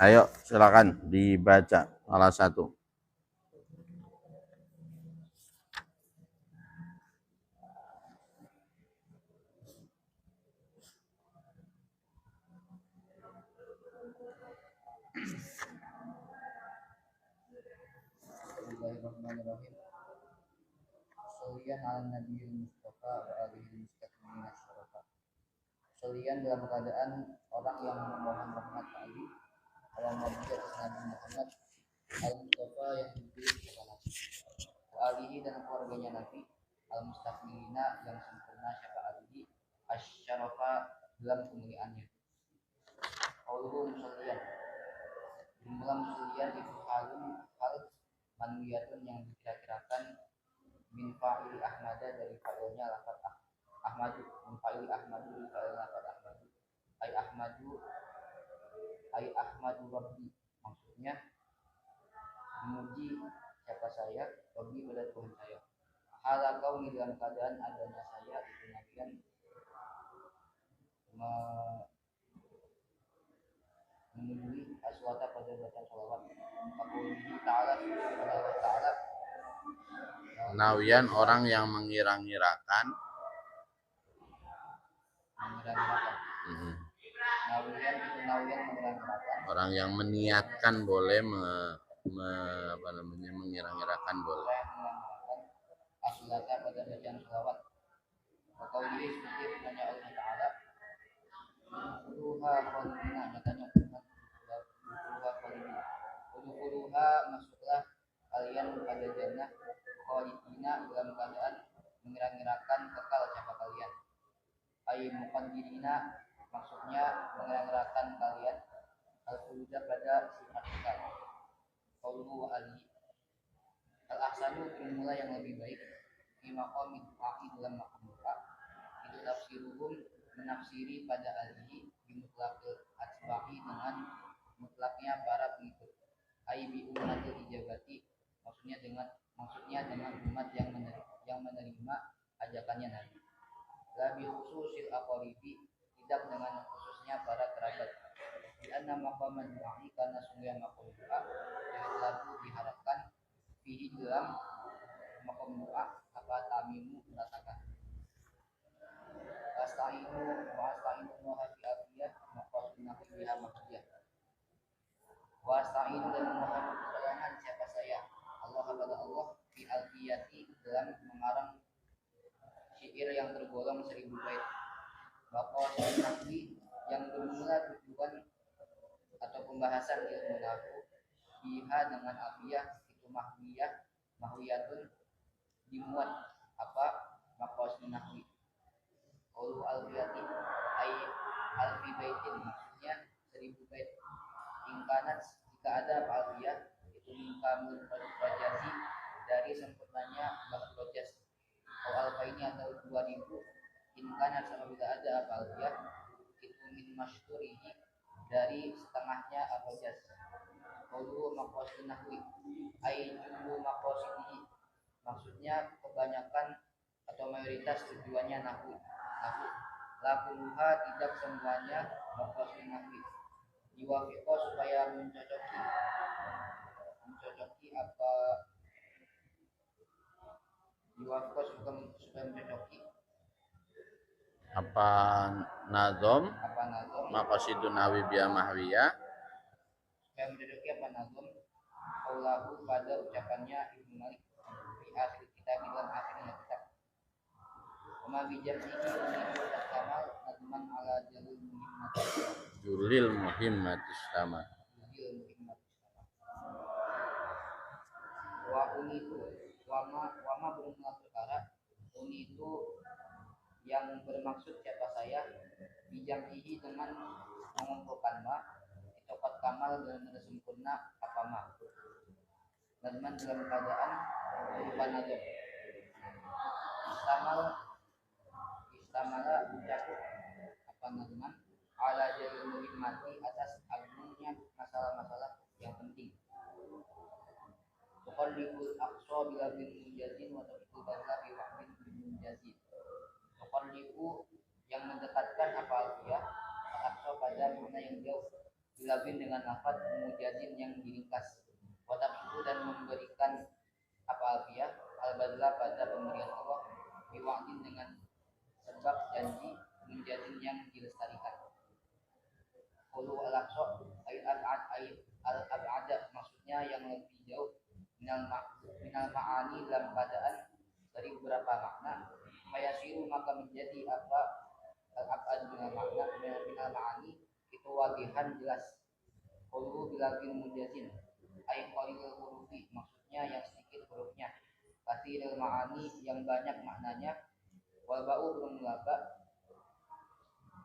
Ayo silakan dibaca salah satu. Bismillahirrahmanirrahim. Sholiyan ala nabiyil mustafa wa alihi mustaqimina syarafa. Sholiyan dalam keadaan orang yang memohon rahmat Ali ala nabi atas Nabi Muhammad al mustafa yang dipilih kepada Nabi, wa alihi dan keluarganya Nabi al mustaqimina yang sempurna syafaatnya asyarafa dalam kemuliaannya. Qauluhu musalliyan, jumlah musalliyan itu hal manwiyatun yang dikira-kirakan min fa'ili ahmada dari fa'ilnya lafaz ahmadu, min fa'ili ahmadu dari fa'il lafaz ahmadu, ay ahmadu rabbi, maksudnya memuji siapa saya, rabbi pada Tuhan saya. Hala kauni dalam keadaan adanya saya itu nabian memenuhi aswata pada bacaan salawat. Qauluhu ta'ala subhanahu wa ta'ala, Nawian orang yang mengira-ngirakan. Nawian itu nawian mengira-ngirakan. Orang yang meniatkan boleh mengira-ngirakan boleh. Aslata pada bacaan salawat. Qauluhu seperti firman Allah Ta'ala, Udhuha khalidina, nyatanya Udhuha khalidina. Udhuha masuklah kalian pada jannah khalidina dalam keadaan mengira-ngirakan kekal siapa kalian. Ay muqaddirina, maksudnya mengira-ngirakan kalian al-khuluda pada sifat kekal. Qauluhu wa ali al-ahsanu mulai yang lebih baik di maqam du'a'i dalam maqam doa itu tafsiruhum menafsiri pada alihi bimutlaqil atba'i dengan mutlaknya para pengikut. Ai bi ummatil ijabati, maksudnya dengan umat yang menerima ajakannya Nabi. La bi khususil aqaribi, tidak dengan khususnya para kerabat. Di anna maqaman du'a'i karena sungguh maqam doa lalu diharapkan fihi dalam maqam doa apa tamimu meratakan. Asta'inu wa asta'inu fi afiyah maqasidna biha mahdiyah. Wasta'inu dan memohon pertolongan siapa saya Allah kepada Allah fi alfiyati dalam mengarang syair yang tergolong 1000 bait. Bapak Nahwi yang bermula tujuan atau pembahasan ilmu nahwu biha dengan alfiyah itu mahwiyatun dimuat apa maqasid nahwi. Qaulu alfiyati ay alfi baitin maksudnya 1000 bait. Ingkanat jika ada alfiyah itu mingkamul rajazi dari sempurnanya bahasa rojas atau alfaini atau 2000. Ingkanat apabila ada alfiyah itu min masyhurihi dari setengahnya rojas. Qaulu maqasid nahwi ay jumlu maqasidihi maksudnya kebanyakan atau mayoritas tujuannya nahwu. Lakuha tidak semuanya maqasid nahwi. Diwafiqo supaya mencocoki apa diwafiqo supaya mencocoki apa nazom maqasidun nawi biya mahwiya supaya mencocoki apa nazom qaulahu pada ucapannya Ibnu Malik di akhir kitab dalam akhirnya kitab. Wa bijam'ihi min kamal nadman ala julil muhimmatis sama wa unitu wama bermula perkara unitu yang bermaksud siapa saya bijam'ihi dengan mengumpulkan ma itokat kamal dan sempurna apa ma nadman dalam keadaan berupa nazar istamala mencakup apa nadman ala jalil muhimmati atas agungnya masalah-masalah yang penting. Tuqallibul aqsa bila bin mujazin wa tafsir bahla bi wa'bin bin mujazin. Tuqallibu yang mendekatkan apa alfiyah aqsa pada makna yang jauh bila bin dengan lafaz mujazin yang diringkas. Wa tafsir dan memberikan apa alfiyah al-badla pada pemberian Allah bi wa'bin dengan sebab janji mujazin yang dilestarikan. Qulu al-aqsa al-ab'ad maksudnya yang lebih jauh minal ma'ani dalam keadaan dari beberapa makna mayasiru maka menjadi apa al-ab'ad minal makna minal ma'ani itu wadihan jelas. Qulu bilagin mujazin ay qalilul hurufi maksudnya yang sedikit hurufnya kathirul ma'ani yang banyak maknanya wal ba'u bermula ba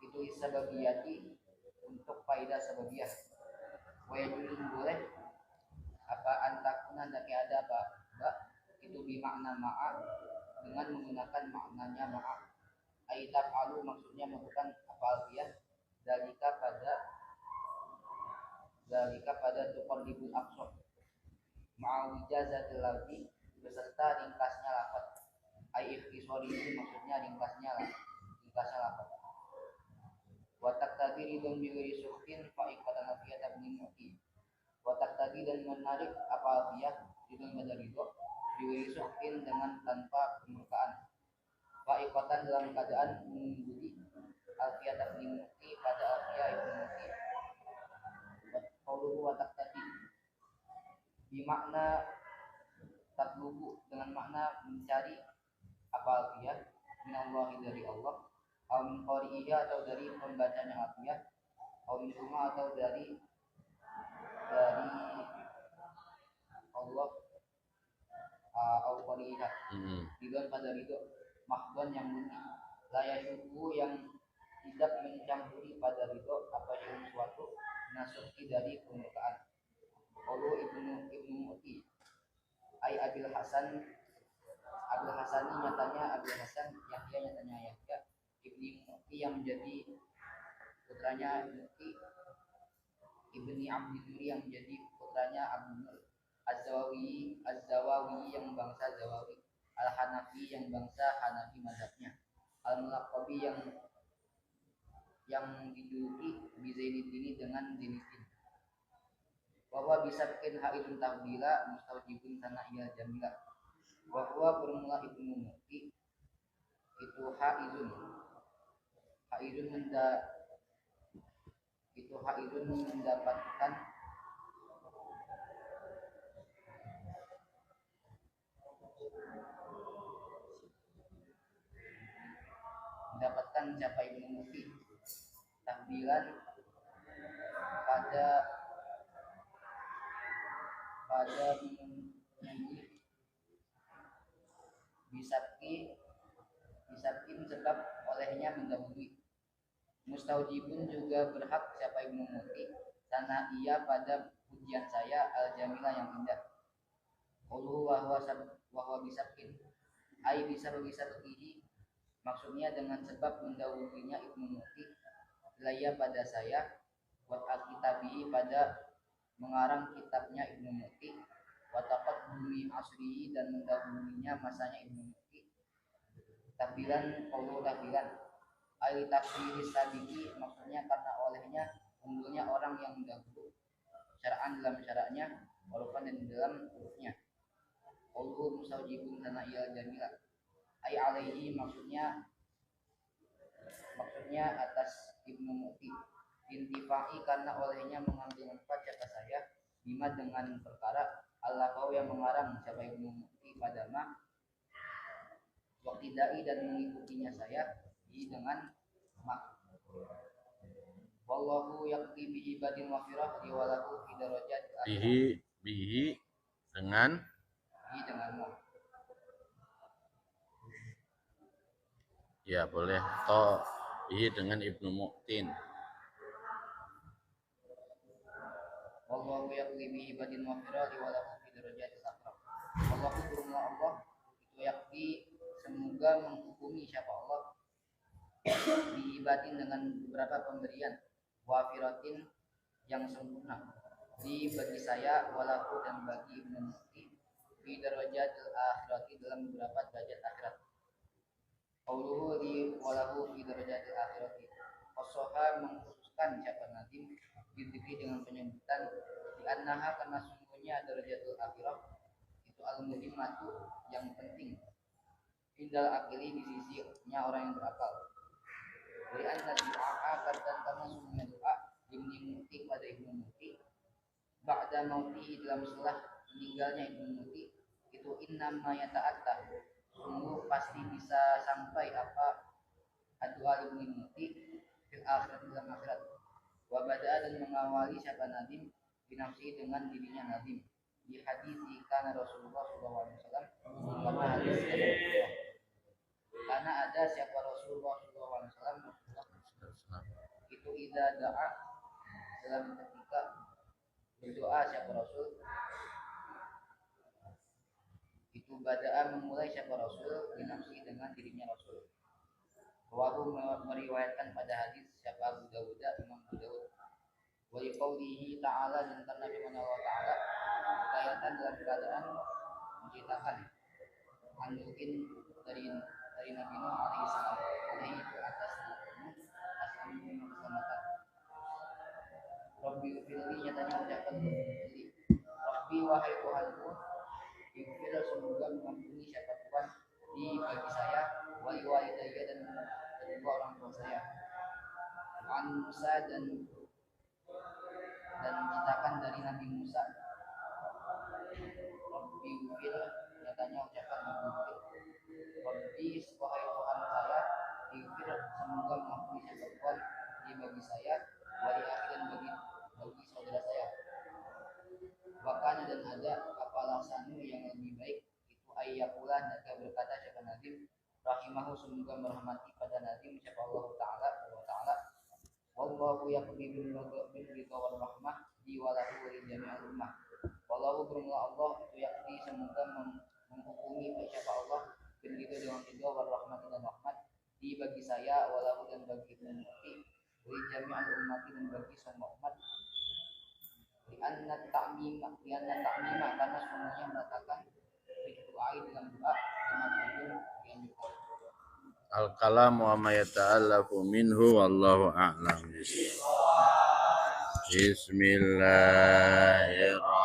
itu isababiyati untuk faedah sababiyah. Wajulun boleh apa antakuna hendaknya ada apa itu bimakna ma'a dengan menggunakan maknanya ma'a. Aitab alu maksudnya melakukan apa alfiyah dalika pada tuqallibul aqsa ma'awijazatil lafzi beserta ringkasnya lafaz. Ai ikhtisari maksudnya ringkasnya lafaz. Watak tadi ridon biwiri suhtin fa'iqatan alfiyah bin mu'ti. Watak tadi dan menarik apa alfiyah ridon pada ridho biwiri suhtin dengan tanpa kemurkaan. Fa'iqatan dalam keadaan mengungguli alfiyah bin mu'ti pada alfiyah bin mu'ti. Qauluhu watak tadi bimakna tatlubu dengan makna mencari apa alfiyah minallahi dari Allah. Atau min qari'iyya atau dari pembacanya alfiyah atau min huma atau dari Allah atau qari'iyya ridon pada ridho mahdon yang murni layasyubu yang tidak mencampuri pada ridho apa sesuatu nasuki dari kemurkaan. Qaulu ibnu mu'ti ay Abil Hasan nyatanya Abil Hasan Yahya nyatanya Yahya Ibni Mu'ti yang menjadi putranya Mu'ti Ibni Abdi Nur yang menjadi putranya Abu Nur Az-Zawawi yang bangsa Zawawi Al-Hanafi yang bangsa Hanafi mazhabnya Al-Mulaqabi yang dijuluki Bizainuddin dengan Zainuddin. Bahwa bisa bikin haidun tabdila mustawjibun sana'iyal jamila. Bahwa bermula Ibnu Mu'ti itu haidun mendapatkan mengucapkan siapa Ibnu Muti tahbilan pada bisabkin sebab olehnya mendahului. Mustaujibun juga berhak siapa Ibnu Muti karena ia pada pujian saya al-jamilah yang indah. Quluhu wa bisabkin ai bisa begini, maksudnya dengan sebab mendahulunya Ibnu Muti laya pada saya buat al-kitabi pada mengarang kitabnya Ibnu Muti wataqat bumi asrihi dan mendahulunya masanya Ibnu Muti tahbilan qulu tahbilan ai takfiri sabiki, maksudnya karena olehnya unggulnya orang yang dahulu syara'an dalam syaraknya walaupun dan dalam hurufnya. Qulu musaujibun sana iyal jamila ai alaihi, maksudnya atas Ibnu Muti intifai karena olehnya mengambil manfaat siapa saya bima dengan perkara Allah kau yang mengarang siapa Ibnu Muti pada ma waktidai dan mengikutinya saya dengan ma. Wallahu yaqdi bi ibadin wafirah liwalahu fi darajat bihi dengan mu. Ya boleh toh bihi dengan Ibnu Mu'tin. Wallahu yaqdi bi ibadin wafirah liwalahu fi darajat al-akhirah. Wallahu berumlah Allah itu yaqdi semoga menghukumi siapa Allah bi ibadin dengan beberapa pemberian wafiratin yang sempurna di bagi saya walahu dan bagi Ibnu Mu'ti fi darajatil akhirati dalam beberapa derajat akhirat. Qauluhu li walahu fi darajatil akhirati qasaha mengkhususkan siapa nadim diberi dengan penyebutan di annaha karena sungguhnya darajatul akhirah itu al-muhimmatu yang penting indal akili di sisinya orang yang berakal. Wa anna du'a karena sungguhnya doa Ibnu Mu'ti pada Ibnu Mu'ti ba'da mautihi dalam setelah meninggalnya Ibnu Mu'ti itu innama yata'atta sungguh pasti bisa sampai apa adua Ibnu Mu'ti fil akhirat dalam akhirat. Wa bada'a dan mengawali siapa nadim binafsi dengan dirinya nadim di hadis kana Rasulullah sallallahu alaihi wasallam karena hadis karena ada siapa Rasulullah sallallahu alaihi wasallam itu idza da'a dalam ketika berdoa siapa Rasul itu bada'a memulai siapa Rasul binafsi dengan dirinya Rasul. Rawahu meriwayatkan pada hadis siapa Abu Dawud Imam Abu Dawud. Wa liqaulihi ta'ala dan karena firman Allah Ta'ala kaitan dalam keadaan menceritakan anjukin dari Nabi Nuh alaihi salam alaihi ke atas asal keselamatan. Rabbi firli nyatanya ucapan Rabbi Rabbi wahai Tuhanku Ighfir semoga mengampuni siapa Tuhan di bagi saya wali walidayya dan kedua orang tua saya. An Musa dan citakan dari Nabi Musa. Rabbi Ighfir nyatanya ucapan Rabbi wahai Tuhan saya Ighfir semoga mengampuni siapa Tuhan di bagi saya wali akhi dan bagi saudara saya. Bahkan dan ada apalah sanu yang lebih baik itu ayyakulah naga berkata siapa Nadim rahimahu semoga merahmati pada Nadim siapa Allah Ta'ala wallahu yaqdi bil ridha wal rahmah di walahu li jami'il ummah. Wallahu bermula Allah itu yaqdi semoga menghukumi siapa Allah bil ridha dengan ridha wal rahmah dan rahmat di bagi saya walahu dan bagi ummati li jami'il ummati dan bagi semua umat. Karena ta'mima karena semuanya mengatakan doa dalam doa al-kalamu wa ma yata'allafu minhu wallahu a'lam. Bismillahirrahmanirrahim.